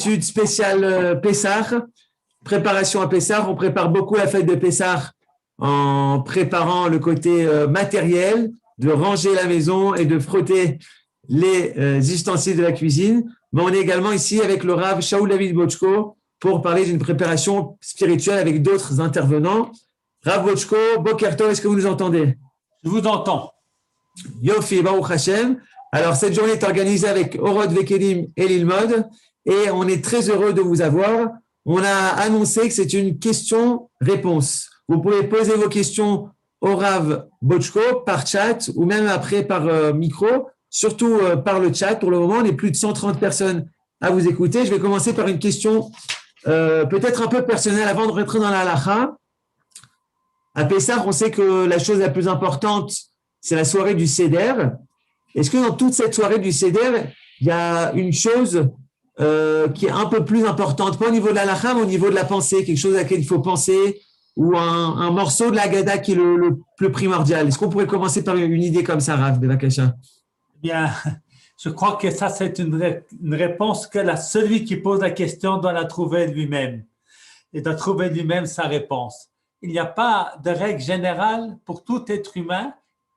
étude spéciale Pessah, préparation à Pessah. On prépare beaucoup la fête de Pessah en préparant le côté matériel, de ranger la maison et de frotter les ustensiles de la cuisine. Mais on est également ici avec le Rav Shaul David Bochko pour parler d'une préparation spirituelle avec d'autres intervenants. Rav Bochko, Boker Tov, est-ce que vous nous entendez? Je vous entends. Yofi, Baruch Hashem. Alors, cette journée est organisée avec Orod Vekelim et Lilmod et on est très heureux de vous avoir. On a annoncé que c'est une question-réponse. Vous pouvez poser vos questions au Rav Bochko par chat ou même après par micro, surtout par le chat. Pour le moment, on est plus de 130 personnes à vous écouter. Je vais commencer par une question peut-être un peu personnelle avant de rentrer dans la halakha. À Pessah, on sait que la chose la plus importante, c'est la soirée du Seder. Est-ce que dans toute cette soirée du Seder, il y a une chose qui est un peu plus importante, pas au niveau de la halakha, mais au niveau de la pensée, quelque chose à laquelle il faut penser, ou un morceau de la Haggadah qui est le plus primordial? Est-ce qu'on pourrait commencer par une idée comme ça, Rav Bevakasha? Bien, je crois que ça, c'est une réponse que celui qui pose la question doit la trouver lui-même et doit trouver lui-même sa réponse. Il n'y a pas de règle générale pour tout être humain.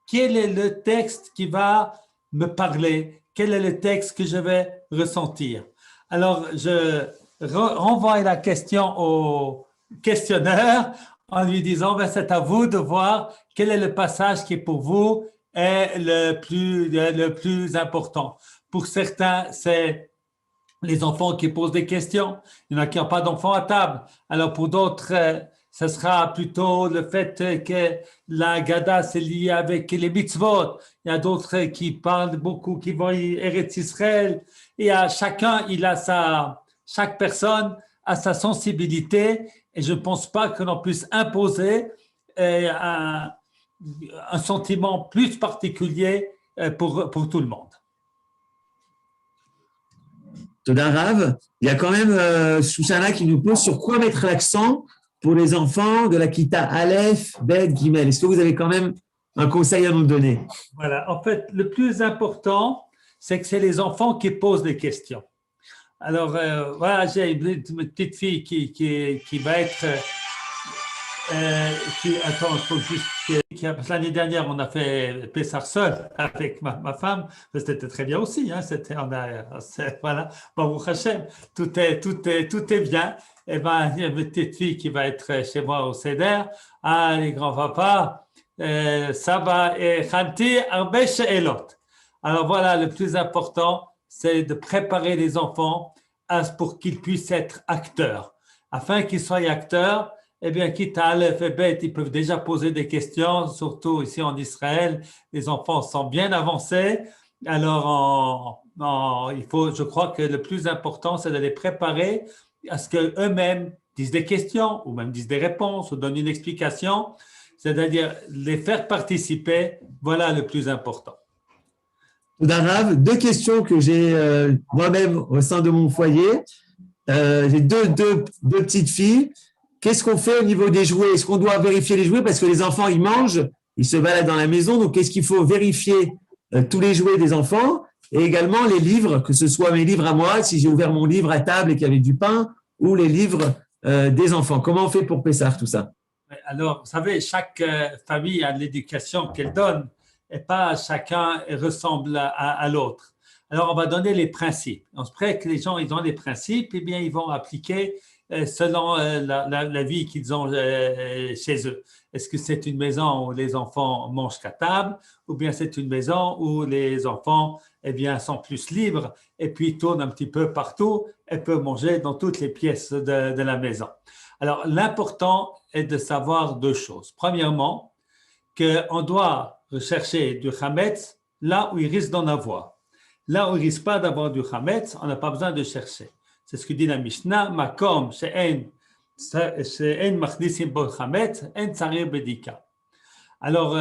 Quel est le texte qui va me parler? Quel est le texte que je vais ressentir? Alors, je renvoie la question au questionneur en lui disant, ben, c'est à vous de voir quel est le passage qui pour vous est le plus important. Pour certains, c'est les enfants qui posent des questions. Il y en a qui n'ont pas d'enfants à table. Alors pour d'autres, ce sera plutôt le fait que la Haggadah c'est lié avec les mitzvot. Il y a d'autres qui parlent beaucoup, qui vont Eretz Israël. Et à chacun, chaque personne a sa sensibilité. Et je ne pense pas que l'on puisse imposer un sentiment plus particulier pour tout le monde. Toda Rav, il y a quand même Shoshana qui nous pose sur quoi mettre l'accent pour les enfants de la Kita Aleph, Bet, Gimel. Est-ce que vous avez quand même un conseil à nous donner? Voilà, en fait, le plus important, c'est que c'est les enfants qui posent des questions. Alors, voilà, j'ai une petite fille qui va être... attends, il faut juste l'année dernière, on a fait Pessah seul avec ma femme. C'était très bien aussi. Hein, voilà, Baruch Hashem, tout est bien. Et ben, il y a une petite fille qui va être chez moi au Seder. Ah, les grands-papas, Saba et Khanti, Arbe She'elot. Alors voilà, le plus important, c'est de préparer les enfants pour qu'ils puissent être acteurs. Afin qu'ils soient acteurs, eh bien, quitte à Aleph et Bet, ils peuvent déjà poser des questions, surtout ici en Israël, les enfants sont bien avancés. Alors, je crois que le plus important, c'est de les préparer à ce qu'eux-mêmes disent des questions, ou même disent des réponses, ou donnent une explication, c'est-à-dire les faire participer, voilà le plus important. Rav, deux questions que j'ai moi-même au sein de mon foyer. J'ai deux petites filles. Qu'est-ce qu'on fait au niveau des jouets? Est-ce qu'on doit vérifier les jouets? Parce que les enfants, ils mangent, ils se baladent dans la maison. Donc, est-ce qu'il faut vérifier tous les jouets des enfants et également les livres, que ce soit mes livres à moi, si j'ai ouvert mon livre à table et qu'il y avait du pain, ou les livres des enfants? Comment on fait pour Pessah, tout ça? Alors, vous savez, chaque famille a l'éducation qu'elle donne et pas chacun ressemble à l'autre. Alors, on va donner les principes. On se prête que les gens, ils ont les principes, eh bien, ils vont appliquer selon la vie qu'ils ont chez eux. Est-ce que c'est une maison où les enfants mangent qu'à table ou bien c'est une maison où les enfants eh bien, sont plus libres et puis tournent un petit peu partout et peuvent manger dans toutes les pièces de la maison. Alors, l'important est de savoir deux choses. Premièrement, qu'on doit rechercher du chametz là où il risque d'en avoir. Là où il ne risque pas d'avoir du chametz, on n'a pas besoin de chercher. C'est ce que dit la Mishnah, Makom, she'en machnisim bo chametz, en tsarir bedika. Alors,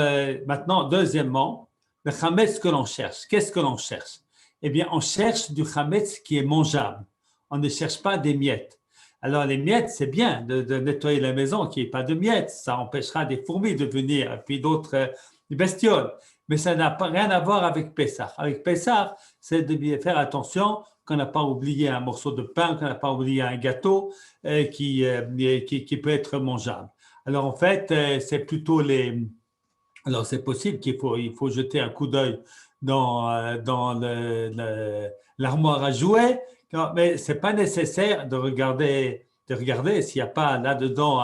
maintenant, deuxièmement, le chametz que l'on cherche. Qu'est-ce que l'on cherche? Eh bien, on cherche du chametz qui est mangeable. On ne cherche pas des miettes. Alors, les miettes, c'est bien de nettoyer la maison, qu'il n'y ait pas de miettes. Ça empêchera des fourmis de venir, et puis d'autres bestioles. Mais ça n'a rien à voir avec Pessah. Avec Pessah, c'est de bien faire attention qu'on n'a pas oublié un morceau de pain, qu'on n'a pas oublié un gâteau qui peut être mangeable. Alors en fait, c'est plutôt les… Alors c'est possible il faut jeter un coup d'œil dans l'armoire à jouets, mais ce n'est pas nécessaire de regarder s'il n'y a pas là-dedans,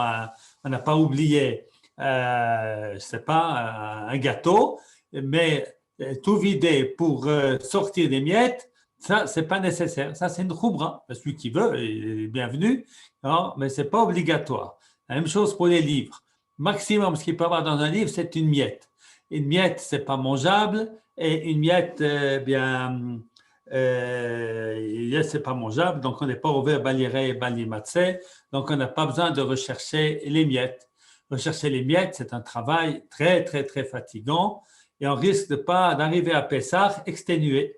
on n'a pas oublié, je ne sais pas, un gâteau, mais tout vider pour sortir des miettes, ça, ce n'est pas nécessaire. Ça, c'est une khoubra. Celui qui veut est bienvenu, non, mais ce n'est pas obligatoire. La même chose pour les livres. Maximum, ce qu'il peut y avoir dans un livre, c'est une miette. Une miette, ce n'est pas mangeable, et une miette, c'est pas mangeable, donc on n'est pas ouvert baliré et balimatsé, donc on n'a pas besoin de rechercher les miettes. Rechercher les miettes, c'est un travail très, très, très fatigant, et on risque de pas d'arriver à Pessah exténué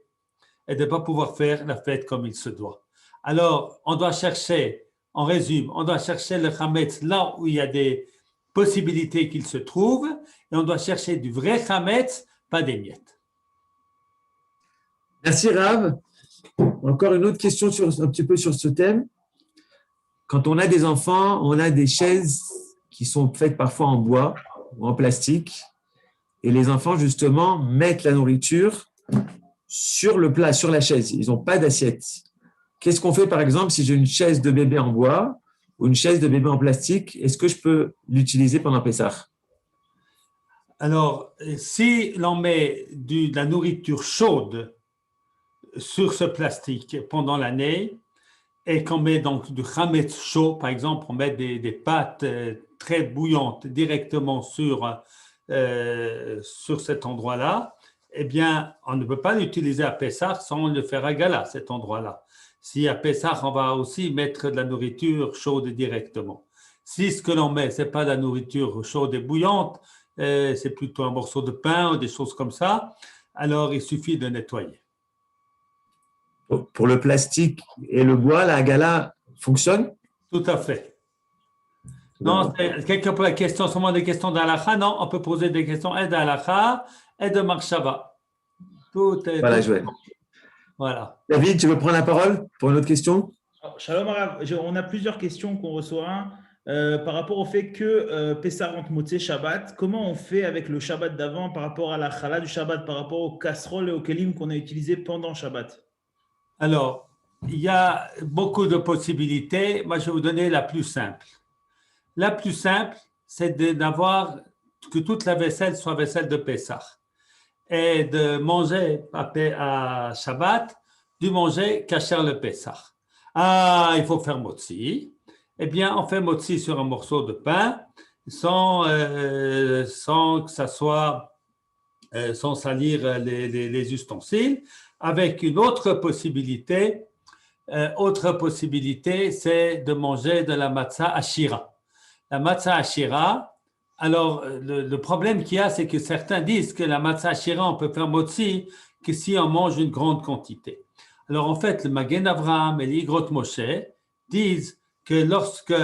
et de ne pas pouvoir faire la fête comme il se doit. Alors, on doit chercher, en résumé, on doit chercher le chametz là où il y a des possibilités qu'il se trouve, et on doit chercher du vrai chametz, pas des miettes. Merci Rav. Encore une autre question un petit peu sur ce thème. Quand on a des enfants, on a des chaises qui sont faites parfois en bois ou en plastique, et les enfants justement mettent la nourriture sur le plat, sur la chaise. Ils n'ont pas d'assiette. Qu'est-ce qu'on fait par exemple si j'ai une chaise de bébé en bois ou une chaise de bébé en plastique? Est-ce que je peux l'utiliser pendant Pessah? Alors, si l'on met de la nourriture chaude sur ce plastique pendant l'année et qu'on met donc du chametz chaud, par exemple, on met des pâtes très bouillantes directement sur cet endroit-là, eh bien, on ne peut pas l'utiliser à Pessah sans le faire à Gala, cet endroit-là. Si à Pessah, on va aussi mettre de la nourriture chaude directement. Si ce que l'on met, ce n'est pas de la nourriture chaude et bouillante, c'est plutôt un morceau de pain ou des choses comme ça, alors il suffit de nettoyer. Pour le plastique et le bois, la Gala fonctionne? Tout à fait. Non, quelqu'un pour la question, seulement des questions d'Alacha. Non, on peut poser des questions et d'Alacha et de Marshava. Tout est. Voilà, Joël. Voilà. David, tu veux prendre la parole pour une autre question? Shalom Arav, on a plusieurs questions qu'on reçoit. Par rapport au fait que Pessah rentre Motzei Shabbat, comment on fait avec le Shabbat d'avant par rapport à la challah du Shabbat, par rapport aux casseroles et aux kelim qu'on a utilisés pendant Shabbat? Alors, il y a beaucoup de possibilités. Moi, je vais vous donner la plus simple. La plus simple, c'est d'avoir que toute la vaisselle soit vaisselle de Pessah et de manger à Shabbat, du manger kasher le Pessah. Ah, il faut faire motzi. Eh bien, on fait motzi sur un morceau de pain sans que ça soit, sans salir les ustensiles. Avec une autre possibilité, c'est de manger de la matzah ashira. La matzah ashira, alors le problème qu'il y a, c'est que certains disent que la matzah ashira, on peut faire motzi que si on mange une grande quantité. Alors en fait, le Magen Avraham et l'Igrot Moshe disent que lorsque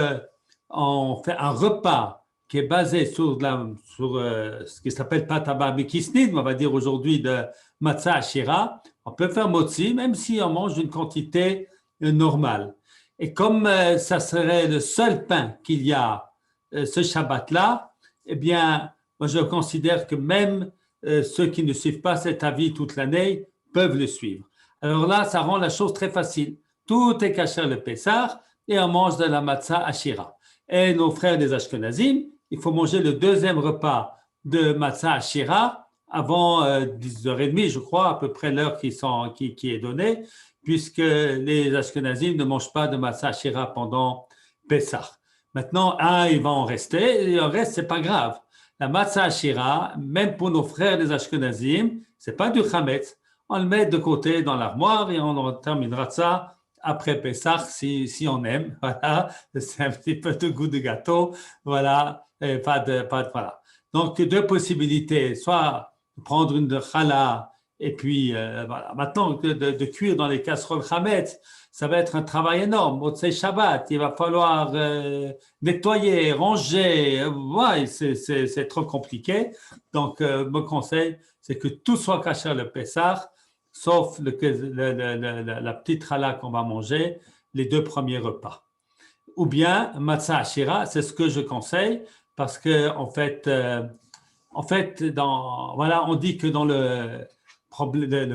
on fait un repas qui est basé sur ce qui s'appelle pataba bikisnid, on va dire aujourd'hui de matzah ashira, on peut faire motzi même si on mange une quantité normale. Et comme ça serait le seul pain qu'il y a ce Shabbat-là, eh bien, moi je considère que même ceux qui ne suivent pas cet avis toute l'année peuvent le suivre. Alors là, ça rend la chose très facile. Tout est kasher le Pessah et on mange de la matzah ashira. Et nos frères des Ashkenazim, il faut manger le deuxième repas de matzah ashira avant 10h30, je crois, à peu près l'heure qui est donnée, puisque les Ashkenazim ne mangent pas de matzah ashira pendant Pessah. Maintenant, il va en rester, et le reste, c'est pas grave. La matzah ashira, même pour nos frères des Ashkenazim, c'est pas du chametz. On le met de côté dans l'armoire et on terminera ça après Pessah si on aime. Voilà, c'est un petit peu de goût de gâteau. Voilà, voilà. Donc, deux possibilités, soit prendre une de challah et puis voilà. Maintenant, de cuire dans les casseroles chametz, ça va être un travail énorme. Motzei Shabbat, il va falloir nettoyer, ranger. Ouais, c'est trop compliqué. Donc, mon conseil, c'est que tout soit kasher le Pessah sauf la petite challah qu'on va manger les 2 premiers repas. Ou bien matzah ashira, c'est ce que je conseille parce que en fait, voilà, on dit que dans le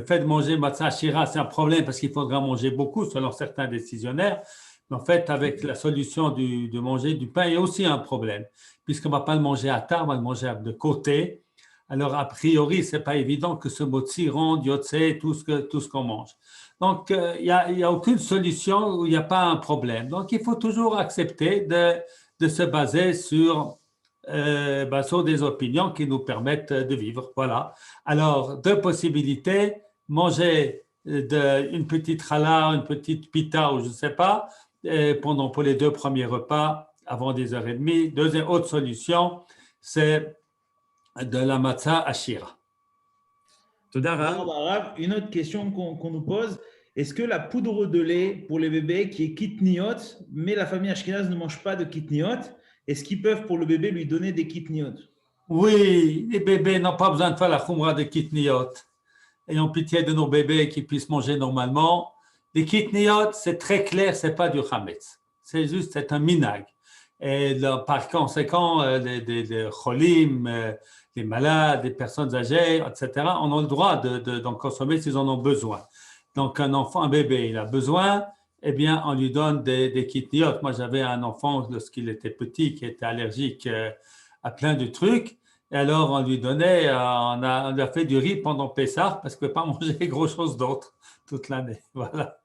fait de manger matzah ashira, c'est un problème parce qu'il faudra manger beaucoup selon certains décisionnaires. Mais en fait, avec la solution de manger du pain, il y a aussi un problème puisqu'on ne va pas le manger à table, on va le manger de côté. Alors, a priori, ce n'est pas évident que ce motzi rende, yotze, tout ce qu'on mange. Donc, il n'y a aucune solution où il n'y a pas un problème. Donc, il faut toujours accepter de se baser sur des opinions qui nous permettent de vivre. Voilà. Alors, 2 possibilités, manger une petite challah, une petite pita ou je ne sais pas, pour les 2 premiers repas avant 10h30. Deuxième autre solution, c'est de la matzah ashira. Une autre question qu'on nous pose, est-ce que la poudre de lait pour les bébés qui est kitniot, mais la famille ashkénaze ne mange pas de kitniot, est-ce qu'ils peuvent pour le bébé lui donner des kitniot? Oui, les bébés n'ont pas besoin de faire la khumra de kitniot. Ayons pitié de nos bébés qui puissent manger normalement. Les kitniot, c'est très clair, ce n'est pas du chametz. C'est un minag. Et là, par conséquent, les cholim, les malades, les personnes âgées, etc., on a le droit d'en consommer s'ils en ont besoin. Donc, un bébé, il a besoin, eh bien, on lui donne des kitniot. Moi, j'avais un enfant, lorsqu'il était petit, qui était allergique à plein de trucs. Et alors, on lui donnait, on lui a fait du riz pendant Pessah parce qu'il ne peut pas manger gros-chose d'autre toute l'année. Voilà.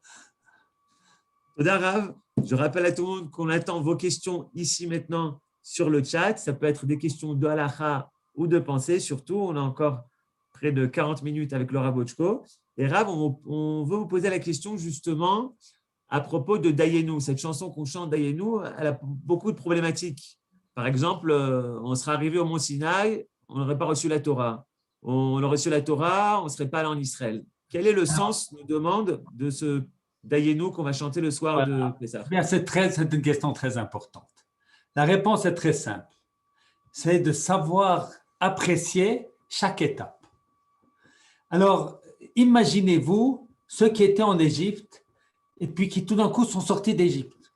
Toda Rav, je rappelle à tout le monde qu'on attend vos questions ici maintenant sur le chat. Ça peut être des questions de halakha ou de pensée. Surtout, on a encore près de 40 minutes avec Laura Bochko. Et Rav, on veut vous poser la question justement à propos de Dayenu. Cette chanson qu'on chante Dayenu, elle a beaucoup de problématiques. Par exemple, on serait arrivé au Mont Sinaï, on n'aurait pas reçu la Torah. On aurait reçu la Torah, on ne serait pas allé en Israël. Quel est le sens, nous demande, de ce Dayenu qu'on va chanter le soir de Pessah? C'est une question très importante. La réponse est très simple. C'est de savoir apprécier chaque étape. Alors, imaginez-vous ceux qui étaient en Égypte et puis qui tout d'un coup sont sortis d'Égypte.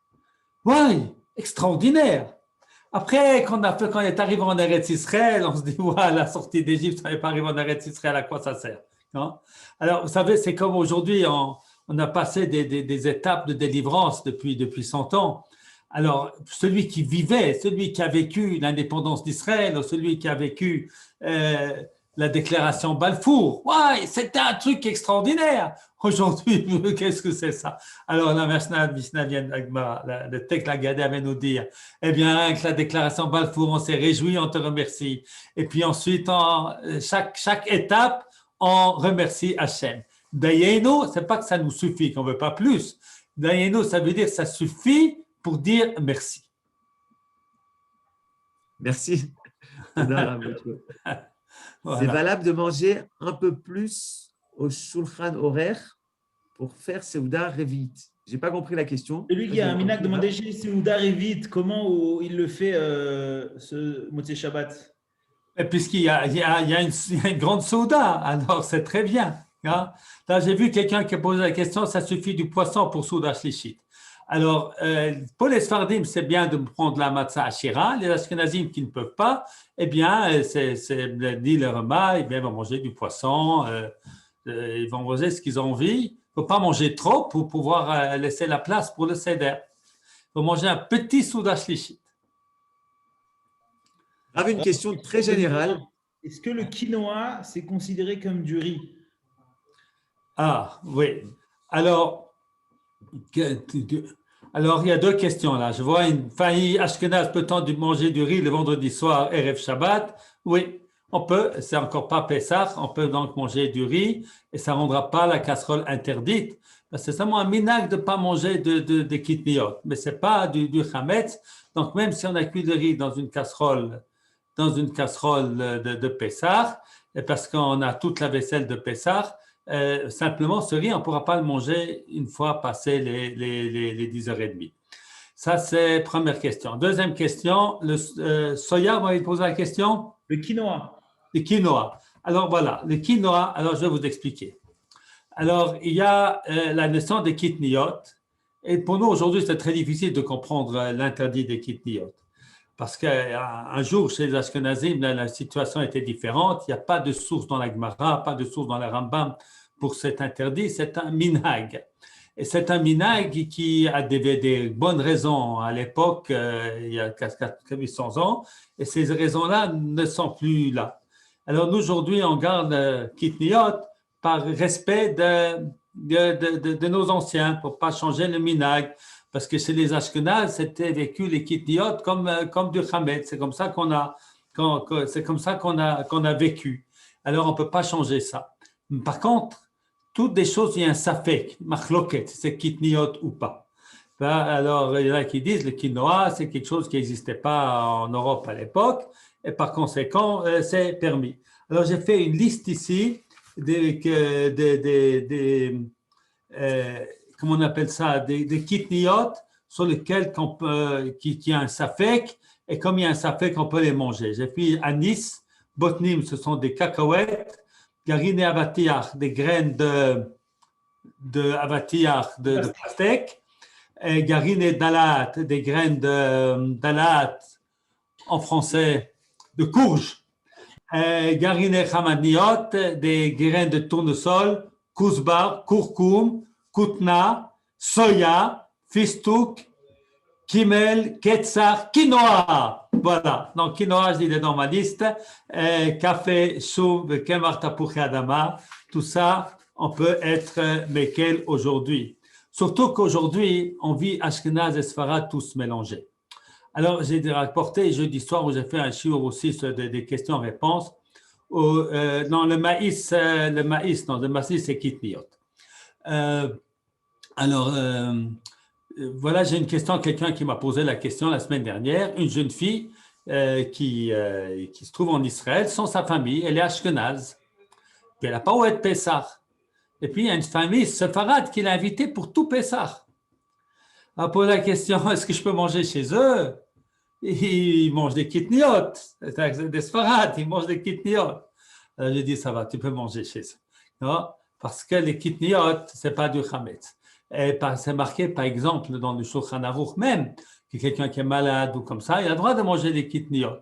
Oui, extraordinaire. Après, quand on est arrivé en Eretz Israël, on se dit, ouais, la sortie d'Égypte, ça n'est pas arrivé en Eretz Israël, à quoi ça sert? Non? Alors, vous savez, c'est comme aujourd'hui, on a passé des étapes de délivrance depuis 100 ans. Alors, celui qui vivait, celui qui a vécu l'indépendance d'Israël, ou celui qui a vécu la déclaration Balfour, ouais, c'était un truc extraordinaire. Aujourd'hui, qu'est-ce que c'est ça? Alors, la le texte la Gadé avait nous dire, eh bien, avec la déclaration Balfour, on s'est réjoui, on te remercie. Et puis ensuite, chaque étape, on remercie Hachem. Dayenu, c'est pas que ça nous suffit, qu'on veut pas plus. Dayenu, ça veut dire que ça suffit pour dire merci. Merci. Voilà. C'est valable de manger un peu plus au Shulchan horaire pour faire Seuda Revit. Je n'ai pas compris la question. Celui qui a un minac demandé chez Seuda Revit, comment il le fait ce Motzei Shabbat? Puisqu'il y a une grande Seuda, alors c'est très bien. Hein? Là, j'ai vu quelqu'un qui a posé la question, ça suffit du poisson pour Seuda Shlishit. Alors, pour les Sfardim, c'est bien de prendre la matzah ashira. Les Ashkenazim qui ne peuvent pas, eh bien, dit le Rama, ils vont manger du poisson, ils vont manger ce qu'ils ont envie. Il ne faut pas manger trop pour pouvoir laisser la place pour le seder. Il faut manger un petit Seuda Shlishit. J'avais une question très générale. Est-ce que le quinoa, c'est considéré comme du riz? Ah, oui. Alors, il y a 2 questions là. Je vois une famille ashkénaze, peut-on manger du riz le vendredi soir, Erev Shabbat? Oui, on peut. C'est encore pas Pessah. On peut donc manger du riz et ça ne rendra pas la casserole interdite. C'est seulement un minag de ne pas manger de kitniot. Mais ce n'est pas du chametz. Donc, même si on a cuit le riz dans une casserole de Pessah, et parce qu'on a toute la vaisselle de Pessah, simplement, ce riz, on ne pourra pas le manger une fois passé les 10h30. Ça, c'est première question. Deuxième question, le soya, vous m'avez posé la question? Le quinoa. Le quinoa. Alors voilà, le quinoa, alors je vais vous expliquer. Alors, il y a la notion des kitniyot. Et pour nous, aujourd'hui, c'est très difficile de comprendre l'interdit des kitniyot. Parce qu'un jour, chez les Ashkenazim, la situation était différente. Il n'y a pas de source dans la Gemara, pas de source dans la Rambam pour cet interdit. C'est un minhag. Et c'est un minhag qui a des bonnes raisons à l'époque, il y a 800 ans. Et ces raisons-là ne sont plus là. Alors, nous, aujourd'hui, on garde kitniyot par respect de nos anciens, pour ne pas changer le minhag. Parce que chez les Ashkenaz, c'était vécu les kitniyot comme du chametz. C'est comme ça qu'on a vécu. Alors, on ne peut pas changer ça. Par contre, toutes des choses, il y a un safek, machloket, c'est kitniyot ou pas. Alors, il y en a qui disent le quinoa, c'est quelque chose qui n'existait pas en Europe à l'époque, et par conséquent, c'est permis. Alors, j'ai fait une liste ici comment on appelle ça, des kitniyot sur lesquels qui a un safek, et comme il y a un safek, on peut les manger. J'ai fait anis, botnim, ce sont des cacahuètes, garine avatiach, des graines de avatiach, de pastèque, et garine dalat, des graines de dalat, en français, de courge, garine chamaniot, des graines de tournesol, kousbar, courcum, koutna, soya, fistouk, kimel, ketzar, quinoa. Voilà, donc quinoa, je l'ai dans ma liste. Café, choub, kemar tapouchi adama, tout ça, on peut être mekel aujourd'hui. Surtout qu'aujourd'hui, on vit Ashkenaz et Sfarad tous mélangés. Alors, j'ai rapporté jeudi soir où j'ai fait un shiur aussi sur des questions-réponses. Le maïs, c'est kitniyot. Voilà, j'ai une question, quelqu'un qui m'a posé la question la semaine dernière, une jeune fille qui se trouve en Israël sans sa famille, elle est ashkenaz, puis elle n'a pas où être Pessah. Et puis il y a une famille séfarade qui l'a invitée pour tout Pessah. Elle pose la question, est-ce que je peux manger chez eux? Ils mangent des kitniyot, des séfarades, ils mangent des kitniyot. Alors, j'ai dit, ça va, tu peux manger chez eux. Non? Parce que les kitniyot, ce n'est pas du chametz. Et c'est marqué, par exemple, dans le Shulchan Aruch même, que quelqu'un qui est malade ou comme ça, il a le droit de manger des kitniyot.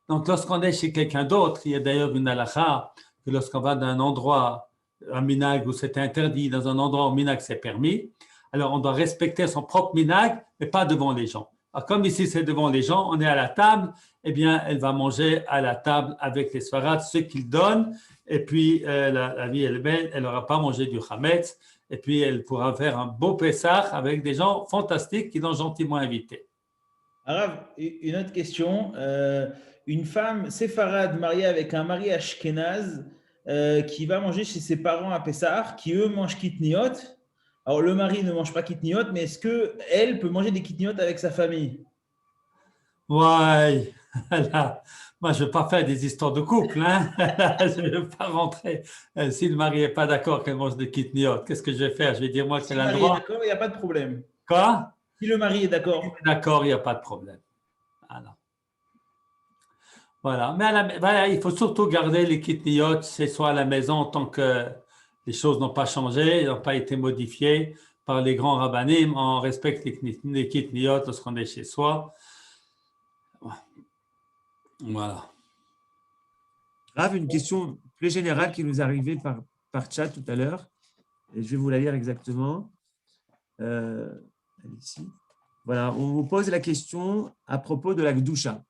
Donc, lorsqu'on est chez quelqu'un d'autre, il y a d'ailleurs une halakha, que lorsqu'on va dans un endroit, un minag où c'est interdit, dans un endroit où minag c'est permis, alors on doit respecter son propre minag, mais pas devant les gens. Alors, comme ici c'est devant les gens, on est à la table, eh bien, elle va manger à la table avec les sfarad, ce qu'ils donnent, et puis la vie elle est belle, elle n'aura pas mangé du chametz, et puis elle pourra faire un beau Pessah avec des gens fantastiques qui l'ont gentiment invité. Arav, une autre question. Une femme séfarade mariée avec un mari ashkénaze qui va manger chez ses parents à Pessah, qui eux mangent kitniyot. Alors le mari ne mange pas kitniyot, mais est-ce qu'elle peut manger des kitniyot avec sa famille? Ouais, là, moi je ne veux pas faire des histoires de couple, hein. Je ne veux pas rentrer. Si le mari n'est pas d'accord qu'elle mange des kitniyot, qu'est-ce que je vais faire? Je vais dire moi qu'elle a le droit. Si le mari est d'accord, il n'y a pas de problème. Quoi? Si le mari est d'accord. D'accord, il n'y a pas de problème. Voilà. Mais voilà, il faut surtout garder les kitniyot chez soi à la maison tant que les choses n'ont pas changé, n'ont pas été modifiées par les grands rabbanim. On respecte les kitniyot lorsqu'on est chez soi. Voilà. Rav, une question plus générale qui nous est arrivée par chat tout à l'heure, et je vais vous la lire exactement. Ici. Voilà, on vous pose la question à propos de la Gdusha.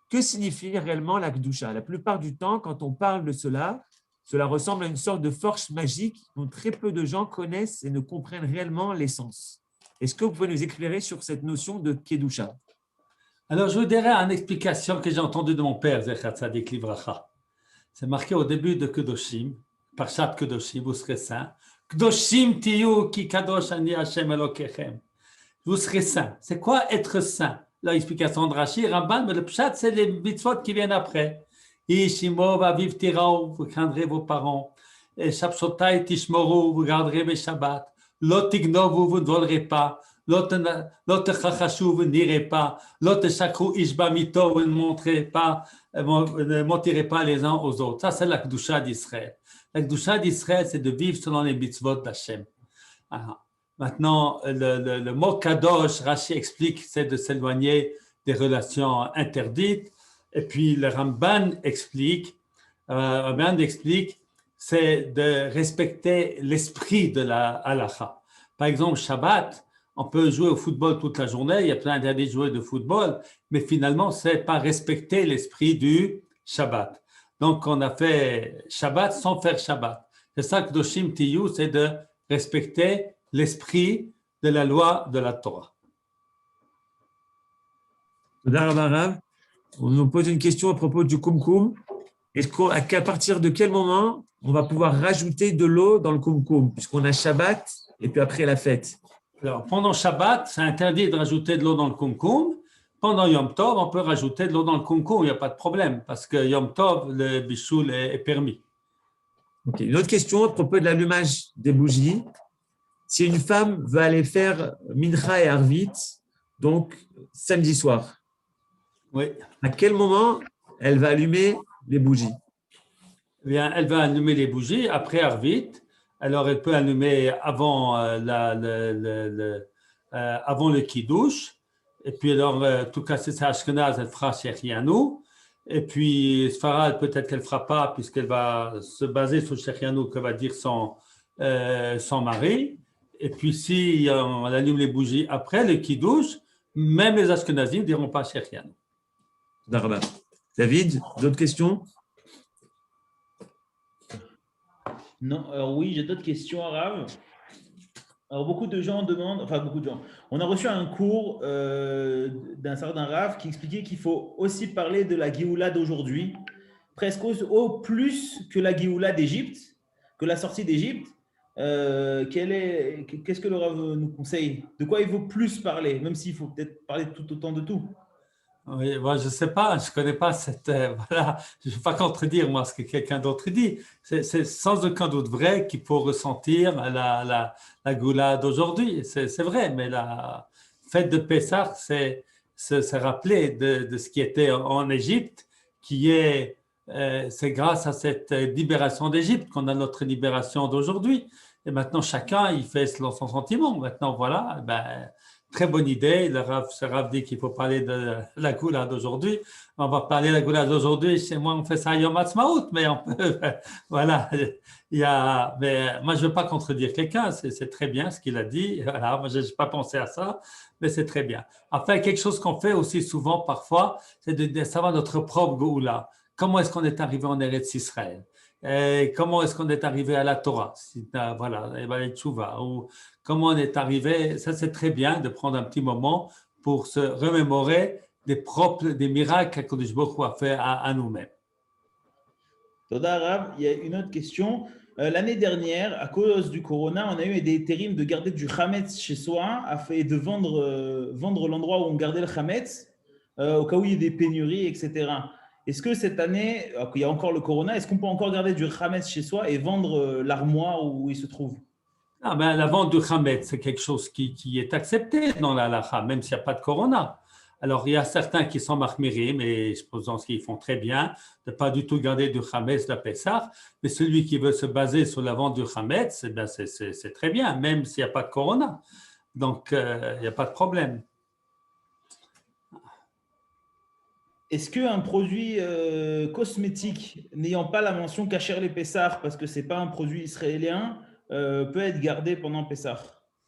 Que signifie réellement la Gdusha? La plupart du temps, quand on parle de cela ressemble à une sorte de force magique dont très peu de gens connaissent et ne comprennent réellement l'essence. Est-ce que vous pouvez nous éclairer sur cette notion de Kedusha? Alors, je vous dirai une explication que j'ai entendue de mon père, Zechat Tzadik Livracha. C'est marqué au début de Kedoshim, Parshat Kedoshim, vous serez saints. Kedoshim tiyu ki kadosh ani Hashem Elokechem. Vous serez saints. C'est quoi être saint? L'explication de Rashi, Ramban, mais le pshat, c'est les mitzvot qui viennent après. Ishimo vaviv tirao, vous craindrez vos parents. Shabsotai tishmoru, vous garderez mes shabbats. Lotignovu, vous ne volerez pas. L'autre chachou, vous n'irez pas. L'autre chakrou ishba mito, vous ne monterez pas les uns aux autres. Ça, c'est la Kedusha d'Israël. La Kedusha d'Israël, c'est de vivre selon les mitzvot d'Hachem. Maintenant, le mot kadosh, Rashi explique, c'est de s'éloigner des relations interdites. Et puis, le Ramban explique, c'est de respecter l'esprit de la halakha. Par exemple, Shabbat, on peut jouer au football toute la journée, il y a plein d'interdits de jouer de football, mais finalement, c'est pas respecter l'esprit du Shabbat. Donc, on a fait Shabbat sans faire Shabbat. C'est ça que Doshim Tiyu, c'est de respecter l'esprit de la loi de la Torah. On nous pose une question à propos du kumkum. À partir de quel moment on va pouvoir rajouter de l'eau dans le kumkum, puisqu'on a Shabbat et puis après la fête? Alors, pendant Shabbat, c'est interdit de rajouter de l'eau dans le kumkum. Pendant Yom Tov, on peut rajouter de l'eau dans le kumkum, il n'y a pas de problème, parce que Yom Tov, le bichoul est permis. Okay. Une autre question à propos de l'allumage des bougies. Si une femme veut aller faire Mincha et Arvit, donc samedi soir, oui. À quel moment elle va allumer les bougies? Eh bien, elle va allumer les bougies après Arvit. Alors, elle peut allumer avant, avant le Kiddush. Et puis, alors, tout cas, c'est Ashkenaz, elle fera Shechianu. Et puis, Sfarad, peut-être qu'elle ne fera pas, puisqu'elle va se baser sur Shechianu, que va dire son mari. Et puis, si on allume les bougies après le Kiddush, même les Ashkenazim ne diront pas Shechianu. David, d'autres questions? Non, alors oui, j'ai d'autres questions, Arav. Alors, beaucoup de gens demandent, enfin, beaucoup de gens. On a reçu un cours d'un certain Rav qui expliquait qu'il faut aussi parler de la Géoula d'aujourd'hui, presque au plus que la Géoula d'Égypte, que la sortie d'Égypte. Qu'est-ce que le Rav nous conseille? De quoi il faut plus parler, même s'il faut peut-être parler tout autant de tout? Oui, moi, je ne sais pas, je ne connais pas cette… voilà, je ne vais pas contredire moi ce que quelqu'un d'autre dit. C'est sans aucun doute vrai qu'il faut ressentir la goula d'aujourd'hui. C'est vrai, mais la fête de Pessah, c'est se rappeler de ce qui était en Égypte, c'est grâce à cette libération d'Égypte qu'on a notre libération d'aujourd'hui. Et maintenant, chacun, il fait selon son sentiment. Maintenant, voilà, ben… Très bonne idée. Le Rav dit qu'il faut parler de la Goula d'aujourd'hui. On va parler de la Goula d'aujourd'hui. Chez moi, on fait ça à Yom Ha'atzmaut, mais on peut, voilà. Mais moi, je ne veux pas contredire quelqu'un. C'est très bien ce qu'il a dit. Voilà, moi, je n'ai pas pensé à ça, mais c'est très bien. Enfin, quelque chose qu'on fait aussi souvent, parfois, c'est de savoir notre propre Goula. Comment est-ce qu'on est arrivé en Eretz Israël? Et comment est-ce qu'on est arrivé à la Torah? Voilà, ou comment on est arrivé. Ça, c'est très bien de prendre un petit moment pour se remémorer des miracles qu'Akadosh Baruch Hu a fait à nous-mêmes. Toda Arav, il y a une autre question. L'année dernière, à cause du corona, on a eu des intérims de garder du chametz chez soi et de vendre l'endroit où on gardait le chametz au cas où il y a des pénuries, etc. Est-ce que cette année, il y a encore le corona, est-ce qu'on peut encore garder du chametz chez soi et vendre l'armoire où il se trouve? La vente du chametz, c'est quelque chose qui est accepté dans la halakha, même s'il n'y a pas de corona. Alors, il y a certains qui sont marmirim, et je pense qu'ils font très bien de ne pas du tout garder du chametz de Pessah, mais celui qui veut se baser sur la vente du chametz, c'est très bien, même s'il n'y a pas de corona. Donc, il n'y a pas de problème. Est-ce qu'un produit cosmétique n'ayant pas la mention Kasher les Pessah, parce que ce n'est pas un produit israélien, peut être gardé pendant Pessah?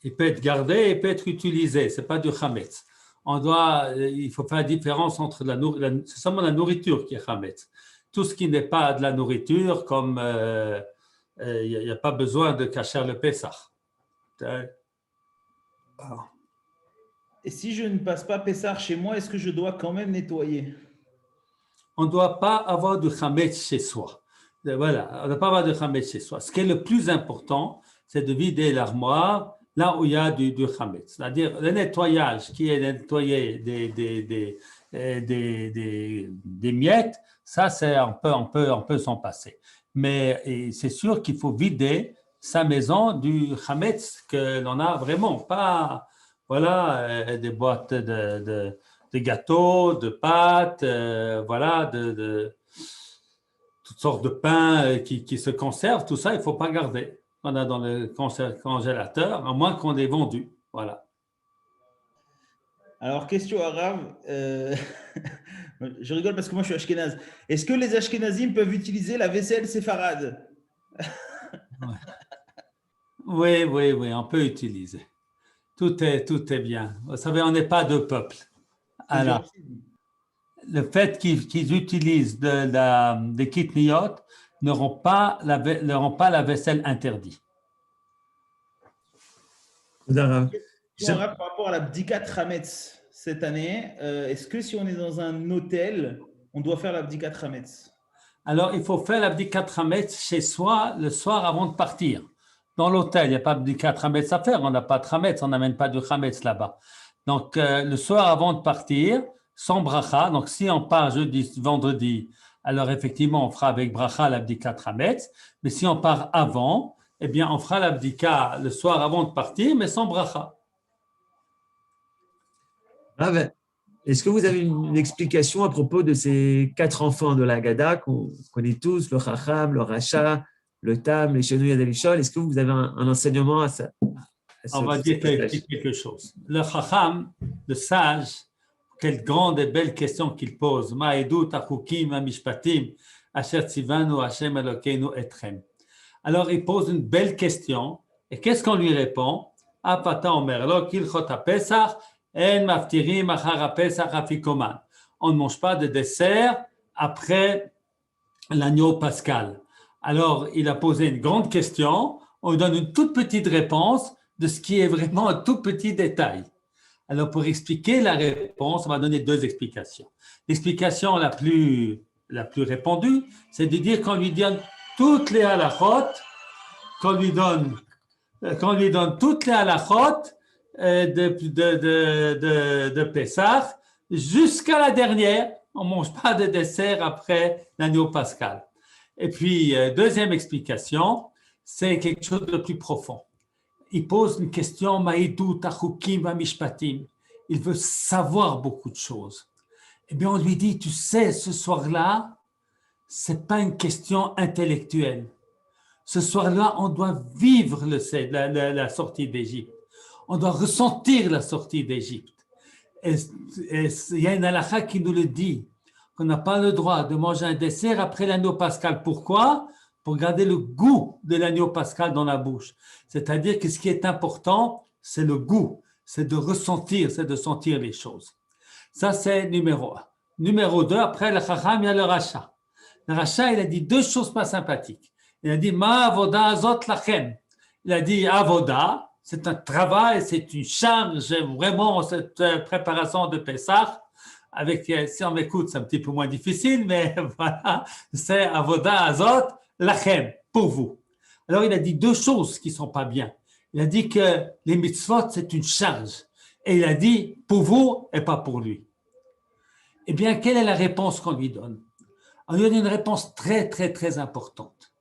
Il peut être gardé et peut être utilisé, ce n'est pas du chametz. Il faut faire la différence entre c'est seulement la nourriture qui est chametz. Tout ce qui n'est pas de la nourriture, comme il n'y a pas besoin de Kasher le Pessah. Et si je ne passe pas Pessah chez moi, est-ce que je dois quand même nettoyer? On ne doit pas avoir du chametz chez soi. Voilà, on ne doit pas avoir de chametz chez soi. Ce qui est le plus important, c'est de vider l'armoire là où il y a du chametz. C'est-à-dire le nettoyage qui est nettoyer des miettes, ça, on peut s'en passer. Mais c'est sûr qu'il faut vider sa maison du chametz que l'on a vraiment, pas voilà, des boîtes de gâteaux, de pâtes, voilà, toutes sortes de pains qui se conservent, tout ça, il ne faut pas garder. On a dans le congélateur, à moins qu'on ait vendu. Voilà. Alors, question arabe. Je rigole parce que moi, je suis ashkénaze. Est-ce que les ashkénazim peuvent utiliser la vaisselle séfarade? Oui, oui, oui, on peut utiliser. Tout est bien. Vous savez, on n'est pas deux peuples. C'est du Alors, racisme. le fait qu'ils utilisent des kitniyot n'auront pas la vaisselle interdite. Question arabe par rapport à la bdikat Hametz cette année. Est-ce que si on est dans un hôtel, on doit faire la bdikat Hametz? Alors, il faut faire l'abdikat hametz chez soi le soir avant de partir. Dans l'hôtel, il n'y a pas d'abdikat hametz à faire. On n'a pas de hametz, on n'amène pas de hametz là-bas. Donc, le soir avant de partir, sans bracha. Donc, si on part vendredi, alors effectivement, on fera avec bracha l'abdikat hametz. Mais si on part avant, eh bien, on fera l'abdika le soir avant de partir, mais sans bracha. Ah ben, est-ce que vous avez une explication à propos de ces 4 enfants de la Haggadah qu'on connaît tous, le Chacham, le Racha, le Tam, les Chenouilles et Lishol? Est-ce que vous avez un enseignement à ça? On va dire quelque chose. Le Chacham, le sage, quelle grande et belle question qu'il pose. Ma'edut achukim amishpatim asher tzivanu Hashem Elokeinu etchem. Alors, il pose une belle question. Et qu'est-ce qu'on lui répond? Apata omer lo kilchot ha-pesach en maftirim achar ha-pesach afikoman. On ne mange pas de dessert après l'agneau pascal. Alors, il a posé une grande question. On lui donne une toute petite réponse de ce qui est vraiment un tout petit détail. Alors, pour expliquer la réponse, on va donner 2 explications. L'explication la plus répandue, c'est de dire qu'on lui donne toutes les halachot, qu'on lui donne toutes les halachot de Pessah jusqu'à la dernière. On ne mange pas de dessert après l'agneau pascal. Et puis, deuxième explication, c'est quelque chose de plus profond. Il pose une question, Maïdou, Tachukim, Mishpatim. Il veut savoir beaucoup de choses. Eh bien, on lui dit, tu sais, ce soir-là, ce n'est pas une question intellectuelle. Ce soir-là, on doit vivre la sortie d'Égypte. On doit ressentir la sortie d'Égypte. Et il y a une halakha qui nous le dit, qu'on n'a pas le droit de manger un dessert après l'agneau pascal. Pourquoi? Pour garder le goût de l'agneau pascal dans la bouche. C'est-à-dire que ce qui est important, c'est le goût, c'est de ressentir, c'est de sentir les choses. Ça, c'est numéro 1. Numéro 2, après le chacham, il y a le racha. Le racha, il a dit 2 choses pas sympathiques. Il a dit, ma avoda azot lachem. Il a dit, avoda, c'est un travail, c'est une charge, vraiment, cette préparation de Pessah. Avec, si on m'écoute, c'est un petit peu moins difficile, mais voilà, c'est avoda azot lachem, pour vous. Alors, il a dit 2 choses qui ne sont pas bien. Il a dit que les mitzvot, c'est une charge. Et il a dit, pour vous et pas pour lui. Eh bien, quelle est la réponse qu'on lui donne? On lui donne une réponse très, très, très importante.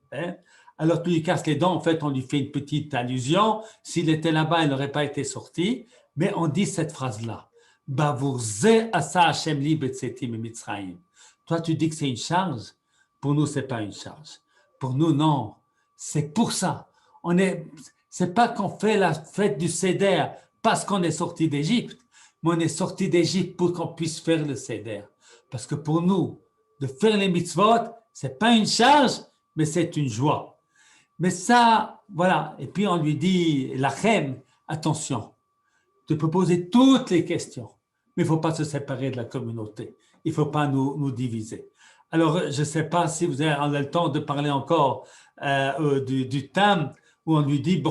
Alors qu'il lui casse les dents, en fait, on lui fait une petite allusion. S'il était là-bas, il n'aurait pas été sorti. Mais on dit cette phrase-là. Toi, tu dis que c'est une charge. Pour nous, ce n'est pas une charge. Pour nous, non. C'est pour ça. C'est pas qu'on fait la fête du Seder parce qu'on est sorti d'Égypte, mais on est sorti d'Égypte pour qu'on puisse faire le Seder. Parce que pour nous, de faire les mitzvot, ce n'est pas une charge, mais c'est une joie. Mais ça, voilà. Et puis on lui dit, lachem, attention, tu peux poser toutes les questions, mais il ne faut pas se séparer de la communauté. Il ne faut pas nous diviser. Alors, je ne sais pas si vous avez le temps de parler encore du Tam, où on lui dit,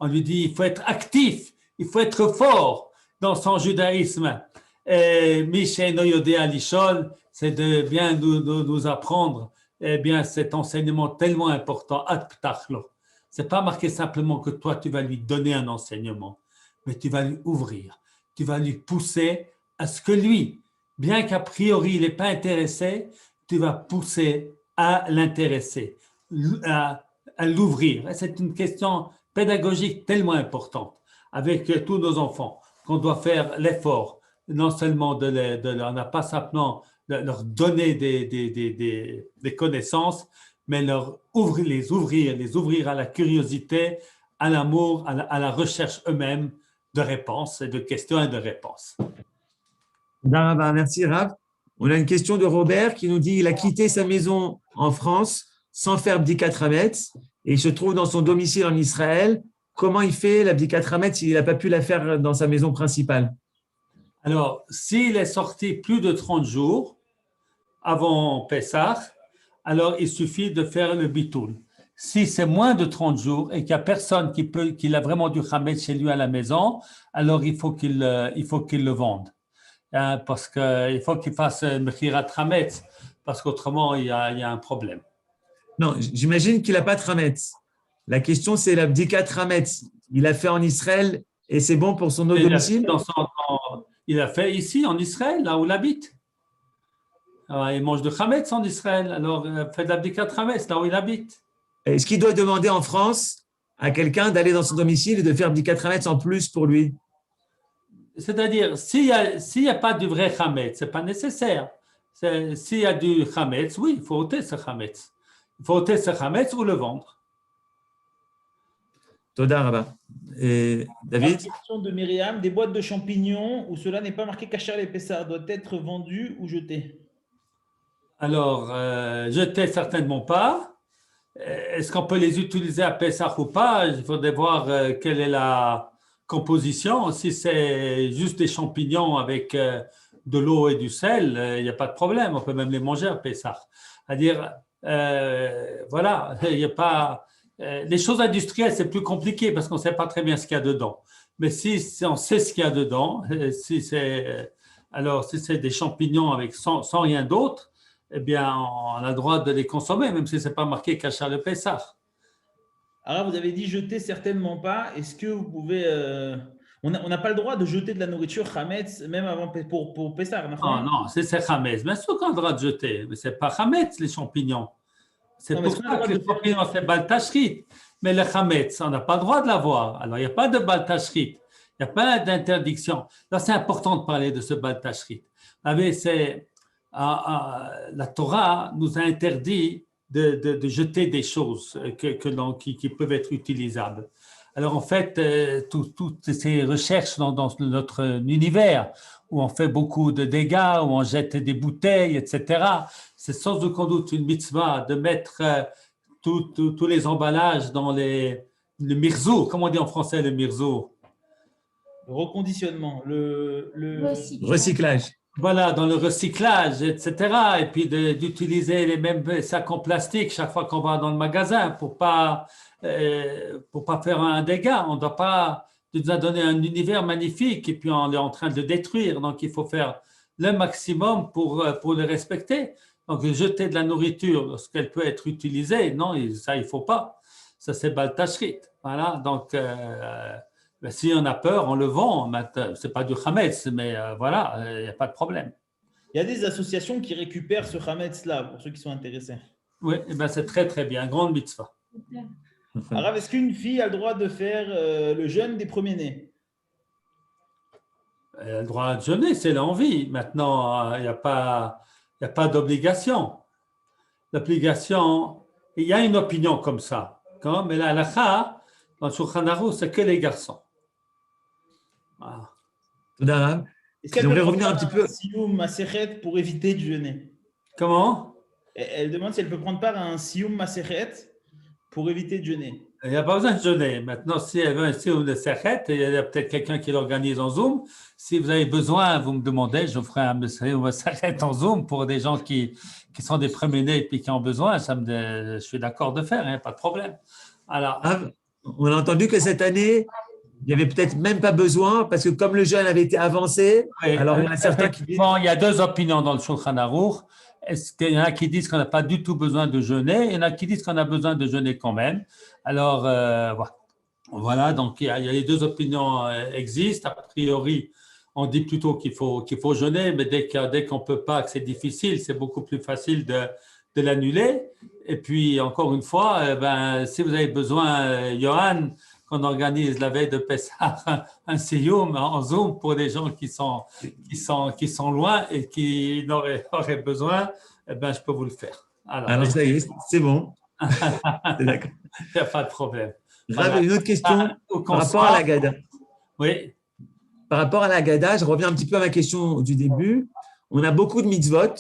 on lui dit, il faut être actif, il faut être fort dans son judaïsme. C'est de bien nous apprendre bien cet enseignement tellement important. Ce n'est pas marqué simplement que toi, tu vas lui donner un enseignement, mais tu vas lui ouvrir, tu vas lui pousser à ce que lui, bien qu'a priori, il n'est pas intéressé, tu vas pousser à l'intéresser, à l'ouvrir. C'est une question pédagogique tellement importante avec tous nos enfants qu'on doit faire l'effort, non seulement on n'a pas simplement de leur donner des connaissances, mais les ouvrir à la curiosité, à l'amour, à la recherche eux-mêmes de réponses et de questions et de réponses. Merci, Rav. On a une question de Robert qui nous dit il a quitté sa maison en France sans faire Bdikat Hametz et il se trouve dans son domicile en Israël. Comment il fait la Bdikat Hametz s'il n'a pas pu la faire dans sa maison principale? Alors, s'il est sorti plus de 30 jours avant Pessah, alors il suffit de faire le bitoul. Si c'est moins de 30 jours et qu'il n'y a personne qui a vraiment du Hametz chez lui à la maison, alors il faut qu'il le vende. Parce qu'il faut qu'il fasse Mechirat Hametz, parce qu'autrement, il y a un problème. Non, j'imagine qu'il n'a pas de Hametz. La question, c'est la Bdikat Hametz. Il a fait en Israël et c'est bon pour son autre domicile? Il a fait ici, en Israël, là où il habite. Alors, il mange de Hametz en Israël, alors il fait de la Bdikat Hametz, là où il habite. Est-ce qu'il doit demander en France à quelqu'un d'aller dans son domicile et de faire Bdikat Hametz en plus pour lui? C'est-à-dire, s'il n'y a pas du vrai Hametz, ce n'est pas nécessaire. S'il y a du Hametz, oui, il faut ôter ce Hametz. Il faut ôter ce Hametz ou le vendre. Toda Rabba. Et David? Question de Myriam, des boîtes de champignons où cela n'est pas marqué Kasher les Pessah doit être vendu ou jeté? Alors, jeter certainement pas. Est-ce qu'on peut les utiliser à Pessah ou pas? Il faudrait voir quelle est la composition. Si c'est juste des champignons avec de l'eau et du sel, il n'y a pas de problème. On peut même les manger à Pessah. C'est-à-dire, voilà, il n'y a pas… les choses industrielles, c'est plus compliqué parce qu'on ne sait pas très bien ce qu'il y a dedans. Mais si on sait ce qu'il y a dedans, si c'est des champignons sans rien d'autre, eh bien, on a le droit de les consommer, même si ce n'est pas marqué Kasher le Pessah. Alors, vous avez dit jeter certainement pas. Est-ce que vous pouvez… on n'a pas le droit de jeter de la nourriture Hametz, même avant pour Pessah. Non, c'est Hametz. Bien sûr qu'on a le droit de jeter, mais ce n'est pas Hametz, les champignons. C'est pour ça que les champignons, c'est Baltashrit. Mais le Hametz, on n'a pas le droit de l'avoir. Alors, il n'y a pas de Baltashrit. Il n'y a pas d'interdiction. Là, c'est important de parler de ce Baltashrit. Vous savez, la Torah nous a interdit de jeter des choses qui peuvent être utilisables. Alors, en fait, toutes ces recherches dans notre univers, où on fait beaucoup de dégâts, où on jette des bouteilles, etc., c'est sans aucun doute une mitzvah de mettre tous les emballages dans le mirzo. Comment on dit en français le mirzo? Le reconditionnement, le recyclage. Voilà, dans le recyclage, etc. Et puis d'utiliser les mêmes sacs en plastique chaque fois qu'on va dans le magasin pour pas faire un dégât. On ne doit pas nous a donné un univers magnifique et puis on est en train de le détruire. Donc, il faut faire le maximum pour le respecter. Donc, jeter de la nourriture lorsqu'elle peut être utilisée, non, ça, il ne faut pas. Ça, c'est Baltashrit. Voilà, donc… si on a peur, on le vend. Ce n'est pas du Hametz, mais voilà, il n'y a pas de problème. Il y a des associations qui récupèrent ce Hametz-là, pour ceux qui sont intéressés. Oui, c'est très, très bien. Grande mitzvah. Alors, est-ce qu'une fille a le droit de faire le jeûne des premiers-nés? Elle a le droit de jeûner, c'est l'envie. Maintenant, il n'y a pas d'obligation. L'obligation, il y a une opinion comme ça. Mais la halakha, dans le Shulchan Aruch, c'est que les garçons. Voilà. J'aimerais revenir un petit peu. Siyum Masechet pour éviter de jeûner. Comment? Elle demande si elle peut prendre part à un Siyum Masechet pour éviter de jeûner. Il n'y a pas besoin de jeûner. Maintenant, si elle veut un Siyum de Sechet, il y a peut-être quelqu'un qui l'organise en Zoom. Si vous avez besoin, vous me demandez, je ferai un Siyum de Sechet en Zoom pour des gens qui sont des premiers-nés et puis qui ont besoin. Je suis d'accord de faire, pas de problème. Alors, on a entendu que cette année, il n'y avait peut-être même pas besoin parce que comme le jeûne avait été avancé, alors il y en a certains qui disent… Il y a deux opinions dans le Shulchan Aruch. Il y en a qui disent qu'on n'a pas du tout besoin de jeûner, il y en a qui disent qu'on a besoin de jeûner quand même. Alors, voilà, donc il y a les deux opinions existent. A priori, on dit plutôt qu'il faut jeûner, mais dès qu'on ne peut pas, que c'est difficile, c'est beaucoup plus facile de l'annuler. Et puis, encore une fois, si vous avez besoin, Johan, qu'on organise la veille de Pessah un Siyum en Zoom pour les gens qui sont loin et qui auraient besoin, eh ben, je peux vous le faire. Alors, ça y est, c'est bon. C'est d'accord. Il n'y a pas de problème. Rav, une autre question Où qu'on par rapport à la soit. Gada. Oui, Par rapport à la Gada, je reviens un petit peu à ma question du début. On a beaucoup de mitzvot.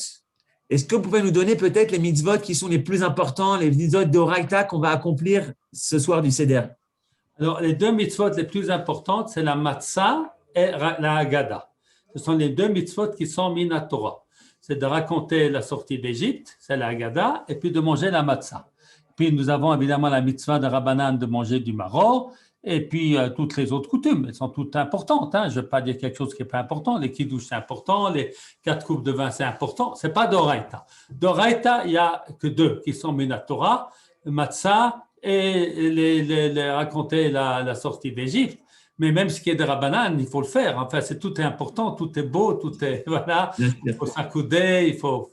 Est-ce que vous pouvez nous donner peut-être les mitzvot qui sont les plus importants, les mitzvot d'Oraita qu'on va accomplir ce soir du Seder? alors les deux mitzvot les plus importantes, c'est la matzah et la Haggadah. Ce sont les deux mitzvot qui sont mina Torah. C'est de raconter la sortie d'Égypte, c'est la Haggadah, et puis de manger la matzah. Puis nous avons évidemment la mitzvah de Rabbanan de manger du maror, et puis toutes les autres coutumes, elles sont toutes importantes. Hein. Je ne veux pas dire quelque chose qui n'est pas important. Les kiddush, c'est important. Les 4 coupes de vin, c'est important. Ce n'est pas d'Oraita. D'Oraita, il n'y a que 2 qui sont mina Torah, le matzah et les raconter la sortie d'Égypte. Mais même ce qui est de Rabbanan, il faut le faire. Enfin, tout est important, tout est beau, tout est voilà. Il faut s'accouder, il faut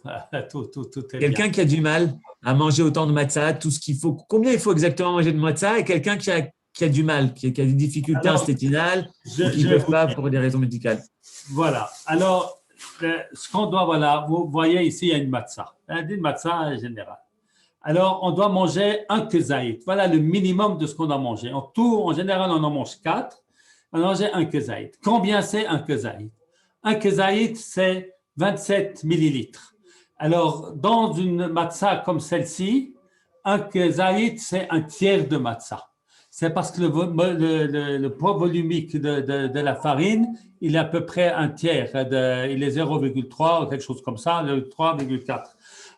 tout est Quelqu'un bien. qui a du mal à manger autant de matzah, tout ce qu'il faut. Combien il faut exactement manger de matzah et quelqu'un qui a du mal, qui a des difficultés intestinales ou qui ne peuvent pas pour des raisons médicales. Voilà. Alors, ce qu'on doit, voilà, vous voyez ici, il y a une matzah. Une matzah générale. Alors, on doit manger un kezaït. Voilà le minimum de ce qu'on doit manger. En tout, en général, on en mange 4. On doit manger un kezaït. Combien c'est un kezaït? Un kezaït, c'est 27 millilitres. Alors, dans une matzah comme celle-ci, un kezaït, c'est un tiers de matzah. C'est parce que le poids volumique de la farine, il est à peu près un tiers. Il est 0,3 ou quelque chose comme ça, le 3,4.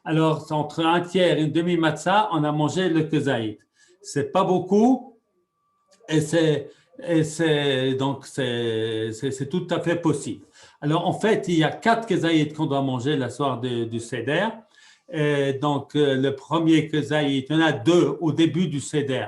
Alors, entre un tiers et une demi-matzah, on a mangé le kezaït. C'est pas beaucoup et c'est tout à fait possible. Alors, en fait, il y a 4 kezaït qu'on doit manger la soirée du Seder. Et donc, le premier kezaït, il y en a 2 au début du Seder.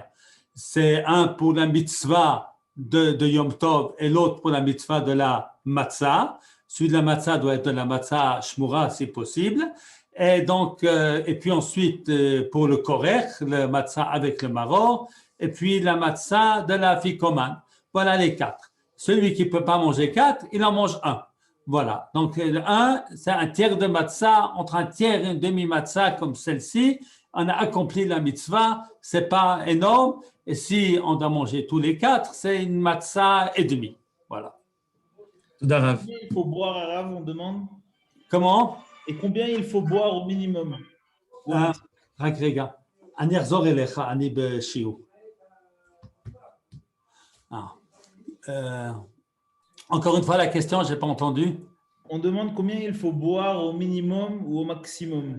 C'est un pour la mitzvah de Yom Tov et l'autre pour la mitzvah de la matzah. Celui de la matzah doit être de la matzah shmura si possible. Et donc, et puis ensuite, pour le korech, le matzah avec le maror, et puis la matzah de la fikoman. Voilà les 4. Celui qui ne peut pas manger 4, il en mange 1. Voilà. Donc, le 1, c'est un tiers de matzah, entre un tiers et une demi-matzah comme celle-ci. On a accompli la mitzvah, ce n'est pas énorme. Et si on doit manger tous les 4, c'est une matzah et demi. Voilà. Combien il faut boire à Rav, on demande? Comment? Et combien il faut boire au minimum? רק רגע, אני אחזור אליך, אני בשיעור. Encore une fois la question, je n'ai pas entendu. On demande combien il faut boire au minimum ou au maximum.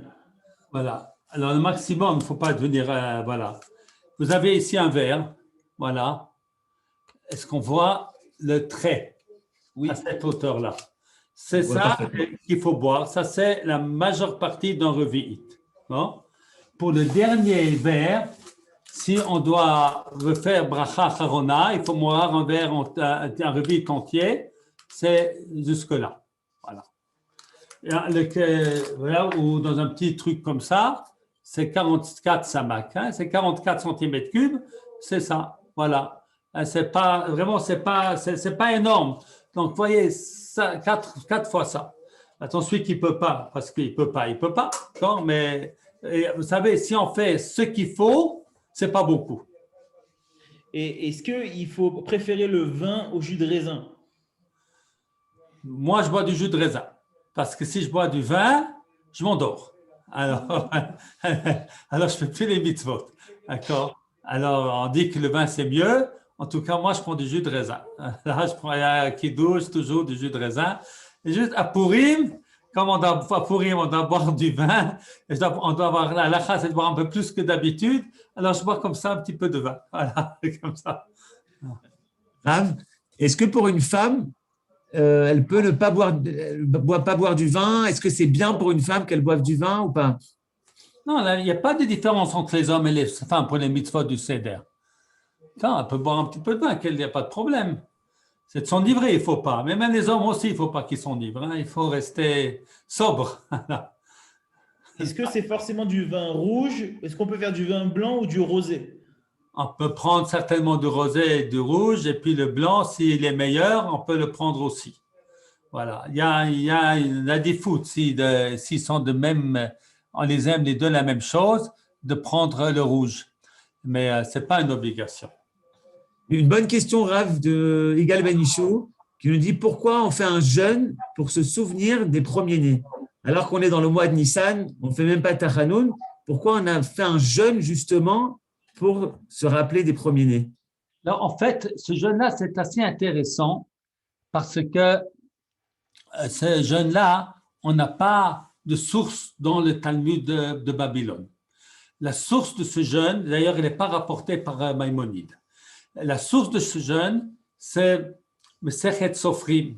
Voilà. Alors le maximum, il ne faut pas devenir... voilà. Vous avez ici un verre. Voilà. Est-ce qu'on voit le trait? Oui. À cette hauteur-là? C'est ça qu'il faut boire. Ça, c'est la majeure partie d'un revi'it. Bon. Pour le dernier verre, si on doit refaire bracha charona, il faut boire un verre, un revi'it entier. C'est jusque-là. Voilà. Voilà. Ou dans un petit truc comme ça, c'est 44 samak. Hein, c'est 44 cm3. C'est ça. Voilà. C'est pas, vraiment, c'est pas énorme. Donc, vous voyez, 4 fois ça. Attends, celui qui ne peut pas, parce qu'il ne peut pas, il ne peut pas. Non, mais vous savez, si on fait ce qu'il faut, ce n'est pas beaucoup. Et est-ce qu'il faut préférer le vin au jus de raisin? Moi, je bois du jus de raisin. Parce que si je bois du vin, je m'endors. Alors, je ne fais plus les mitzvot. D'accord? Alors, on dit que le vin, c'est mieux. En tout cas, moi, je prends du jus de raisin. Là, je prends à Kiddush, toujours du jus de raisin. Et juste à Purim, comme on doit boire du vin, on doit avoir la halakha, c'est de boire un peu plus que d'habitude. Alors, je bois comme ça un petit peu de vin. Voilà, comme ça. Rav, est-ce que pour une femme, elle peut ne pas boire du vin? Est-ce que c'est bien pour une femme qu'elle boive du vin ou pas? Non, il n'y a pas de différence entre les hommes et les femmes pour les mitzvot du Seder. Quand elle peut boire un petit peu de vin, il n'y a pas de problème. C'est de s'enivrer, il ne faut pas. Mais même les hommes aussi, il ne faut pas qu'ils s'enivrent. Hein. Il faut rester sobre. Est-ce que c'est forcément du vin rouge? Est-ce qu'on peut faire du vin blanc ou du rosé? On peut prendre certainement du rosé et du rouge, et puis le blanc, s'il est meilleur, on peut le prendre aussi. Voilà, il y a des foot, s'ils sont de même, on les aime les deux la même chose, de prendre le rouge. Mais ce n'est pas une obligation. Une bonne question, Rav, de Igal Benichou, qui nous dit pourquoi on fait un jeûne pour se souvenir des premiers-nés. Alors qu'on est dans le mois de Nissan, on ne fait même pas Tachanoun. Pourquoi on a fait un jeûne justement pour se rappeler des premiers-nés? Alors, en fait, ce jeûne-là, c'est assez intéressant parce que ce jeûne-là, on n'a pas de source dans le Talmud de Babylone. La source de ce jeûne, d'ailleurs, elle n'est pas rapportée par Maïmonide. La source de ce jeûne, c'est Mesechet Sofrim.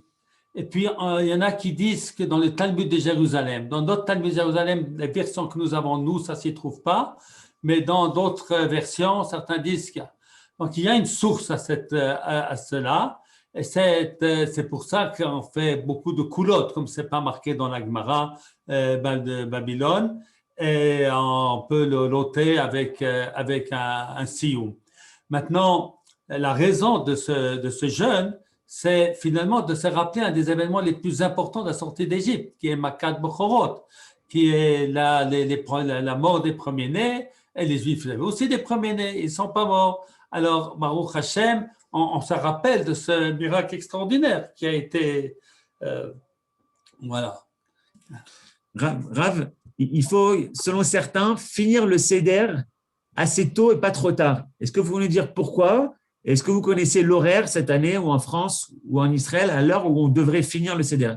Et puis, il y en a qui disent que dans le Talmud de Jérusalem, dans d'autres Talmuds de Jérusalem, les versions que nous avons, nous, ça ne s'y trouve pas, mais dans d'autres versions, certains disent qu'il y a. Donc, il y a une source à cela, et c'est pour ça qu'on fait beaucoup de coulottes, comme ce n'est pas marqué dans la Gemara de Babylone, et on peut le loter avec un sioum. Maintenant, la raison de ce jeûne, c'est finalement de se rappeler un des événements les plus importants de la sortie d'Égypte, qui est Makat Bechorot, qui est la mort des premiers-nés, et les Juifs avaient aussi des premiers-nés, ils ne sont pas morts. Alors, Baruch Hashem, on se rappelle de ce miracle extraordinaire qui a été… voilà. Rav, il faut, selon certains, finir le Seder assez tôt et pas trop tard. Est-ce que vous voulez dire pourquoi? Est-ce que vous connaissez l'horaire cette année ou en France ou en Israël à l'heure où on devrait finir le Seder?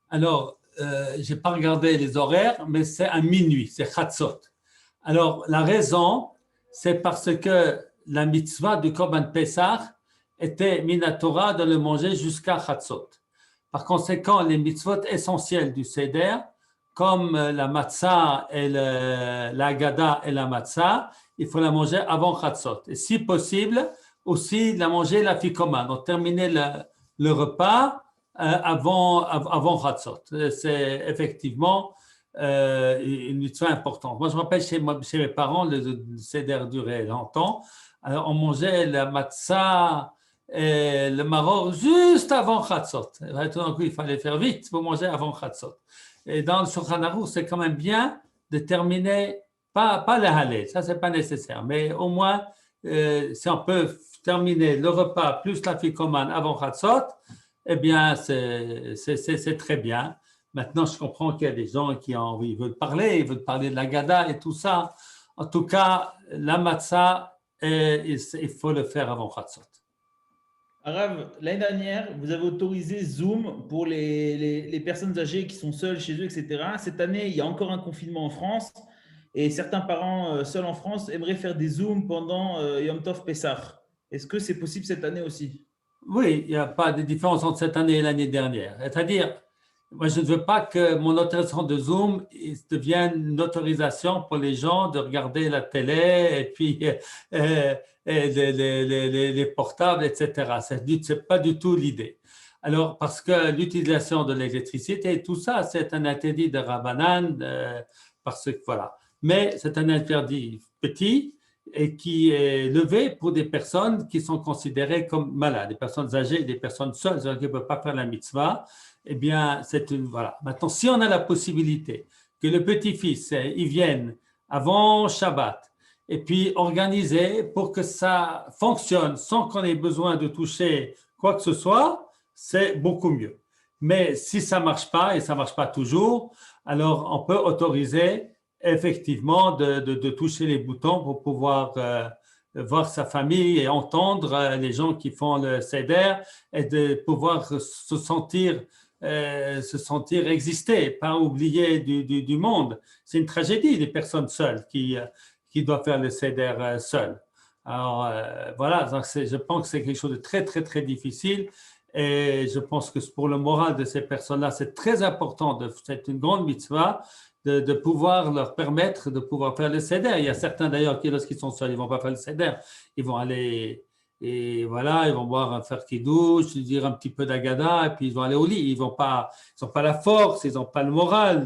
Alors, je n'ai pas regardé les horaires, mais c'est à minuit, c'est Chatzot. Alors, la raison, c'est parce que la mitzvah du Korban Pessah était Minatora de le manger jusqu'à Chatzot. Par conséquent, les mitzvot essentielles du Seder, comme la matzah et la Haggadah et la matzah, il faut la manger avant Chatzot. Et si possible, aussi la manger la fikoma, donc terminer le repas avant Chatzot. C'est effectivement une mitzvah importante. Moi, je me rappelle chez mes parents, le Seder durait longtemps. Alors, on mangeait la matzah et le maror juste avant Chatzot. Tout d'un coup, il fallait faire vite pour manger avant Chatzot. Et dans le Shulchan Aruch, c'est quand même bien de terminer, pas le halal, ça, c'est pas nécessaire, mais au moins, si on peut terminer le repas plus la fikoman avant Chatzot, eh bien, c'est très bien. Maintenant, je comprends qu'il y a des gens qui ils veulent parler de la Gada et tout ça. En tout cas, la matzah, il faut le faire avant Chatzot. Arav, l'année dernière, vous avez autorisé Zoom pour les personnes âgées qui sont seules chez eux, etc. Cette année, il y a encore un confinement en France et certains parents seuls en France aimeraient faire des Zooms pendant Yom Tov Pessah. Est-ce que c'est possible cette année aussi? Oui, il n'y a pas de différence entre cette année et l'année dernière. C'est-à-dire, moi, je ne veux pas que mon autorisation de Zoom devienne une pour les gens de regarder la télé et puis les portables, etc. Ce n'est pas du tout l'idée. Alors, parce que l'utilisation de l'électricité et tout ça, c'est un interdit de Rabbanan, parce que voilà. Mais c'est un interdit petit et qui est levé pour des personnes qui sont considérées comme malades, des personnes âgées, des personnes seules, qui ne peuvent pas faire la mitzvah. Eh bien, voilà. Maintenant, si on a la possibilité que le petit-fils, il vienne avant Shabbat et puis organiser pour que ça fonctionne sans qu'on ait besoin de toucher quoi que ce soit, c'est beaucoup mieux. Mais si ça ne marche pas, et ça ne marche pas toujours, alors on peut autoriser effectivement de toucher les boutons pour pouvoir voir sa famille et entendre les gens qui font le Seder et de pouvoir se sentir exister, pas oublier du monde. C'est une tragédie des personnes seules qui doivent faire le Seder seules. Alors voilà, donc je pense que c'est quelque chose de très, très, très difficile et je pense que pour le moral de ces personnes-là, c'est très important, c'est une grande mitzvah de pouvoir leur permettre de pouvoir faire le Seder. Il y a certains d'ailleurs qui, lorsqu'ils sont seuls, ils ne vont pas faire le Seder, ils vont aller… Et voilà, ils vont boire, faire kidouche, dire un petit peu d'agada, et puis ils vont aller au lit. Ils n'ont pas la force, ils n'ont pas le moral.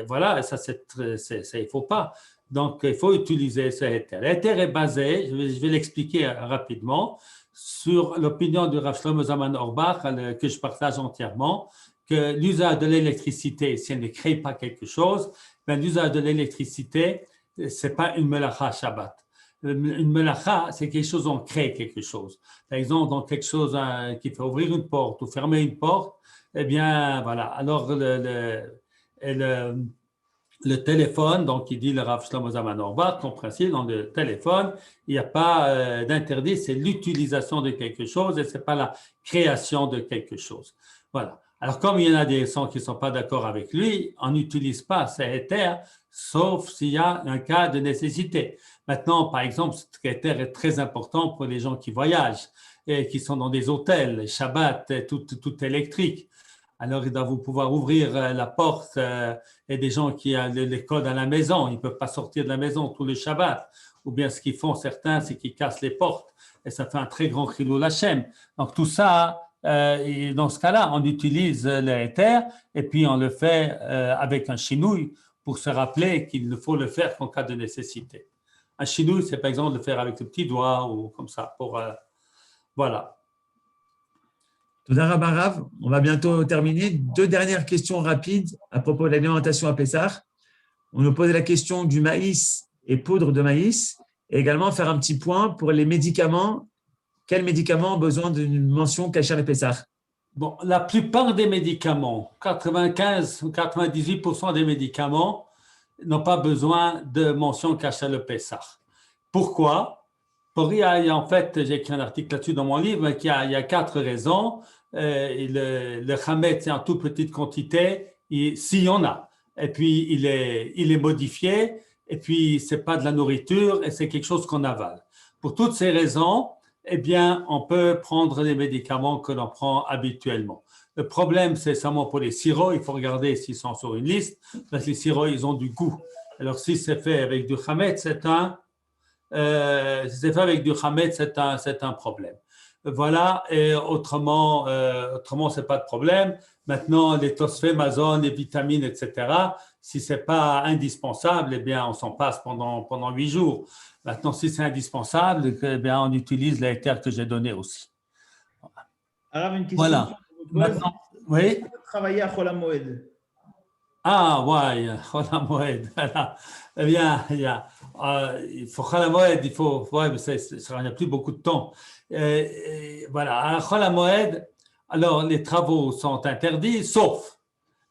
Voilà, ça, il ne faut pas. Donc, il faut utiliser ce héter. L'héter est basé, je vais l'expliquer rapidement, sur l'opinion du Rav Shlomo Zalman Auerbach, que je partage entièrement, que l'usage de l'électricité, si elle ne crée pas quelque chose, ben, l'usage de l'électricité, ce n'est pas une melacha Shabbat. Une melacha, c'est quelque chose, on crée quelque chose. Par exemple, dans quelque chose qui fait ouvrir une porte ou fermer une porte, eh bien, voilà. Alors, le téléphone, donc il dit le Rav Shlomo Zalman Auerbach, en principe, dans le téléphone, il n'y a pas d'interdit, c'est l'utilisation de quelque chose et ce n'est pas la création de quelque chose. Voilà. Alors, comme il y en a des gens qui ne sont pas d'accord avec lui, on n'utilise pas ces héters, sauf s'il y a un cas de nécessité. Maintenant, par exemple, ce héter est très important pour les gens qui voyagent et qui sont dans des hôtels, Shabbat, tout électrique. Alors, il doit vous pouvoir ouvrir la porte et des gens qui ont les codes à la maison, ils ne peuvent pas sortir de la maison tous les Shabbats. Ou bien ce qu'ils font certains, c'est qu'ils cassent les portes et ça fait un très grand chilul Hashem. Donc, tout ça, dans ce cas-là, on utilise le héter et puis on le fait avec un chinouille pour se rappeler qu'il ne faut le faire qu'en cas de nécessité. Un chinouille, c'est par exemple de le faire avec le petit doigt ou comme ça. Voilà. Toda Rabba Rav, on va bientôt terminer. 2 dernières questions rapides à propos de l'alimentation à Pessah. On nous pose la question du maïs et poudre de maïs et également faire un petit point pour les médicaments. Quels médicaments ont besoin d'une mention kasher à Pessah? Bon, la plupart des médicaments, 95 ou 98% des médicaments n'ont pas besoin de mention kasher le Pessah. Pourquoi? En fait, j'ai écrit un article là-dessus dans mon livre, il y a 4 raisons. Le chametz, c'est en toute petite quantité, s'il y en a. Et puis, il est modifié, et puis, ce n'est pas de la nourriture, et c'est quelque chose qu'on avale. Pour toutes ces raisons, eh bien, on peut prendre les médicaments que l'on prend habituellement. Le problème, c'est seulement pour les sirops. Il faut regarder s'ils sont sur une liste, parce que les sirops, ils ont du goût. Alors, si c'est fait avec du chametz, si c'est fait avec du chametz, c'est un problème. Voilà, et autrement, ce n'est pas de problème. Maintenant, les tosphémazones, les vitamines, etc., si ce n'est pas indispensable, eh bien, on s'en passe pendant 8 jours. Maintenant, si c'est indispensable, eh bien, on utilise les héters que j'ai donnés aussi. Alors, une question. Voilà. Maintenant, oui. Travailler à Chol HaMoed. Ah, ouais, Chol HaMoed. Eh bien, il faut Chol HaMoed, ouais, mais il n'y a plus beaucoup de temps. Voilà, à Chol HaMoed, alors les travaux sont interdits, sauf,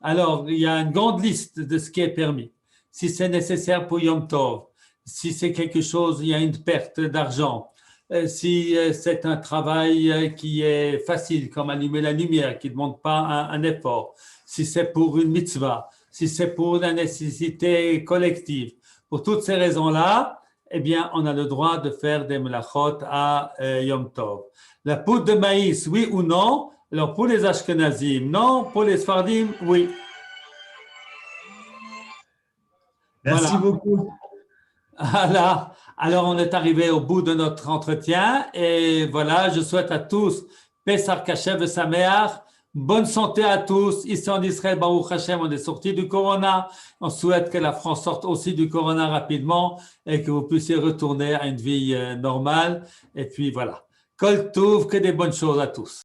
alors il y a une grande liste de ce qui est permis. Si c'est nécessaire pour Yom Tov, si c'est quelque chose, il y a une perte d'argent, si c'est un travail qui est facile, comme allumer la lumière, qui ne demande pas un effort, si c'est pour une mitzvah, si c'est pour la nécessité collective, pour toutes ces raisons-là, eh bien, on a le droit de faire des melachot à Yom Tov. La poudre de maïs, oui ou non? Alors, pour les Ashkenazim, non. Pour les Sfardim, oui. Merci voilà. beaucoup. Voilà. Alors, on est arrivé au bout de notre entretien et voilà, je souhaite à tous Pesach Kasher V'Sameach. Bonne santé à tous. Ici en Israël, Baruch Hashem, on est sorti du Corona. On souhaite que la France sorte aussi du Corona rapidement et que vous puissiez retourner à une vie normale. Et puis voilà. Kol Tov, que des bonnes choses à tous.